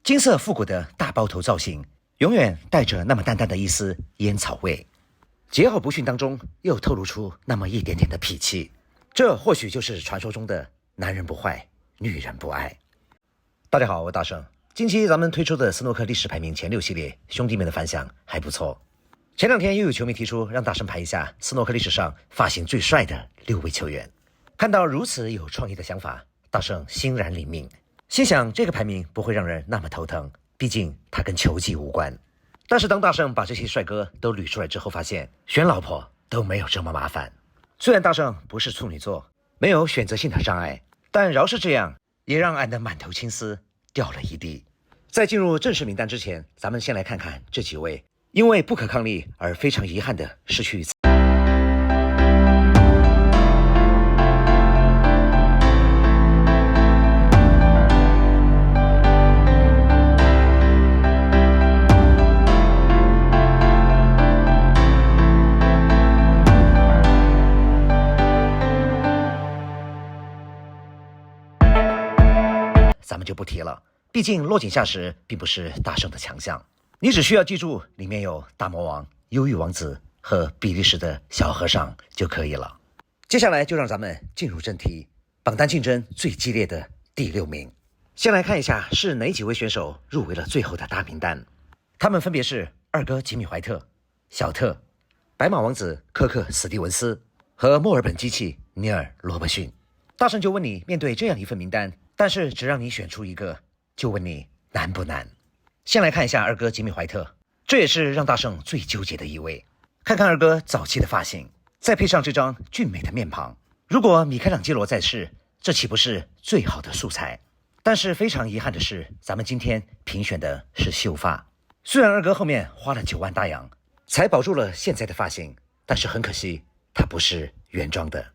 金色复古的大包头造型，永远带着那么淡淡的一丝烟草味。桀骜不驯当中，又透露出那么一点点的痞气。这或许就是传说中的男人不坏，女人不爱。大家好，我大圣。近期咱们推出的斯诺克历史排名前6系列，兄弟们的反响还不错。前2天又有球迷提出让大圣排一下斯诺克历史上发型最帅的6位球员。看到如此有创意的想法，大圣欣然领命，心想这个排名不会让人那么头疼，毕竟它跟球技无关。但是当大圣把这些帅哥都捋出来之后，发现选老婆都没有这么麻烦。虽然大圣不是处女座，没有选择性的障碍，但饶是这样，也让俺的满头青丝掉了一地。在进入正式名单之前，咱们先来看看这几位因为不可抗力而非常遗憾的失去咱们就不提了，毕竟落井下石并不是大圣的强项。你只需要记住里面有大魔王、忧郁王子和比利时的小和尚就可以了。接下来就让咱们进入正题，榜单竞争最激烈的第6名。先来看一下是哪几位选手入围了最后的大名单，他们分别是二哥吉米怀特、小特、白马王子科克史蒂文斯和墨尔本机器尼尔罗伯逊。大圣就问你，面对这样一份名单，但是只让你选出一个，就问你难不难？先来看一下二哥吉米怀特，这也是让大圣最纠结的一位。看看二哥早期的发型，再配上这张俊美的面庞，如果米开朗基罗在世，这岂不是最好的素材？但是非常遗憾的是，咱们今天评选的是秀发。虽然二哥后面花了9万大洋才保住了现在的发型，但是很可惜，它不是原装的。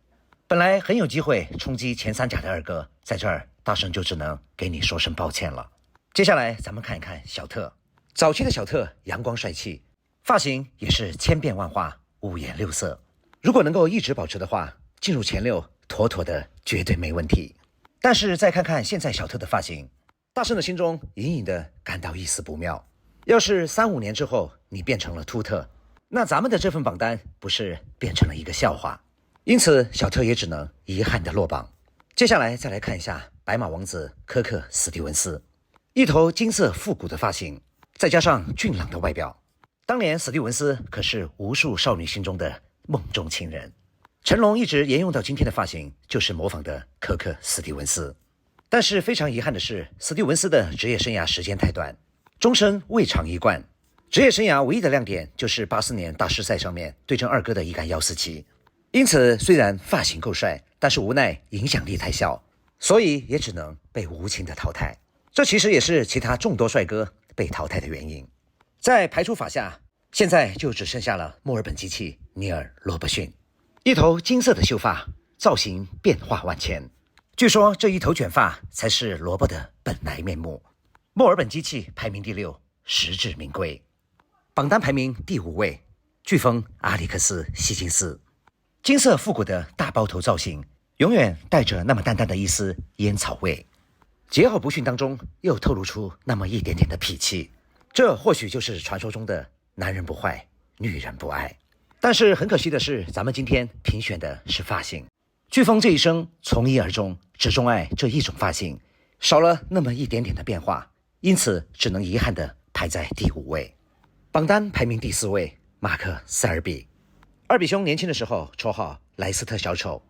本来很有机会冲击前3甲的二哥，在这儿大圣就只能给你说声抱歉了。接下来咱们看一看小特。早期的小特阳光帅气，发型也是千变万化，五颜六色。如果能够一直保持的话，进入前6妥妥的绝对没问题。但是再看看现在小特的发型，大圣的心中隐隐的感到一丝不妙。要是3、5年之后你变成了秃特，那咱们的这份榜单不是变成了一个笑话？因此小特也只能遗憾的落榜。接下来再来看一下白马王子科克史蒂文斯，一头金色复古的发型，再加上俊朗的外表，当年史蒂文斯可是无数少女心中的梦中情人。成龙一直沿用到今天的发型，就是模仿的科克史蒂文斯。但是非常遗憾的是，史蒂文斯的职业生涯时间太短，终身未尝一冠。职业生涯唯一的亮点就是84年大师赛上面对阵二哥的一杆147。因此虽然发型够帅，但是无奈影响力太小，所以也只能被无情的淘汰。这其实也是其他众多帅哥被淘汰的原因。在排除法下，现在就只剩下了墨尔本机器尼尔罗伯逊，一头金色的秀发，造型变化万千。据说这一头卷发才是萝卜的本来面目。墨尔本机器排名第6，实至名归。榜单排名第5位，飓风阿里克斯希金斯。金色复古的大包头造型，永远带着那么淡淡的一丝烟草味。桀骜不驯当中，又透露出那么一点点的痞气。这或许就是传说中的男人不坏，女人不爱。但是很可惜的是，咱们今天评选的是发型。飓风这一生从一而终，只钟爱这一种发型，少了那么一点点的变化，因此只能遗憾的排在第5位。榜单排名第4位，马克塞尔比。二比兄年轻的时候绰号莱斯特小丑，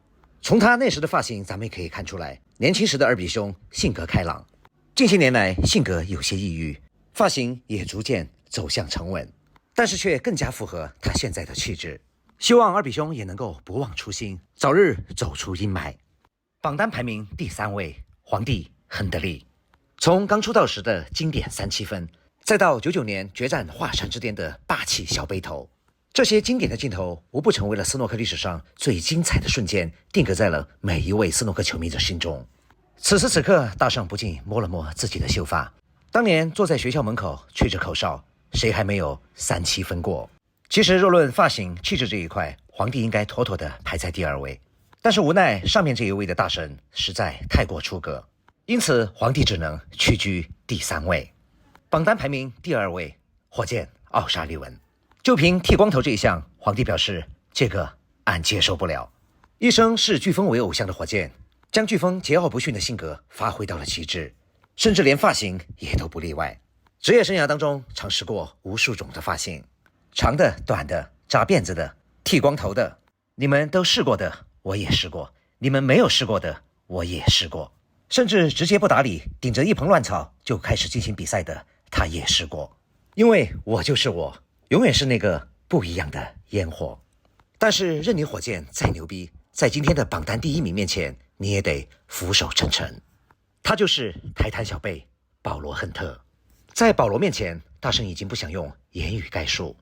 从他那时的发型咱们也可以看出来，年轻时的二比兄性格开朗，近些年来性格有些抑郁，发型也逐渐走向沉稳，但是却更加符合他现在的气质。希望二比兄也能够不忘初心，早日走出阴霾。榜单排名第3位，皇帝亨德利。从刚出道时的经典37分，再到99年决战华山之巅的霸气小背头，这些经典的镜头无不成为了斯诺克历史上最精彩的瞬间，定格在了每一位斯诺克球迷的心中。此时此刻，大圣不禁摸了摸自己的秀发。当年坐在学校门口吹着口哨，谁还没有37分过？其实若论发型气质这一块，皇帝应该妥妥的排在第2位，但是无奈上面这一位的大神实在太过出格，因此皇帝只能屈居第3位。榜单排名第2位，火箭奥沙利文。就凭剃光头这一项，皇帝表示这个俺接受不了。一生视飓风为偶像的火箭，将飓风桀骜不驯的性格发挥到了极致，甚至连发型也都不例外。职业生涯当中尝试过无数种的发型，长的、短的、扎辫子的、剃光头的，你们都试过的，我也试过；你们没有试过的，我也试过。甚至直接不打理，顶着一蓬乱草就开始进行比赛的，他也试过。因为我就是我，永远是那个不一样的烟火。但是任你火箭再牛逼，在今天的榜单第1名面前，你也得俯首称臣。他就是泰坦小贝保罗·亨特。在保罗面前，大圣已经不想用言语概述。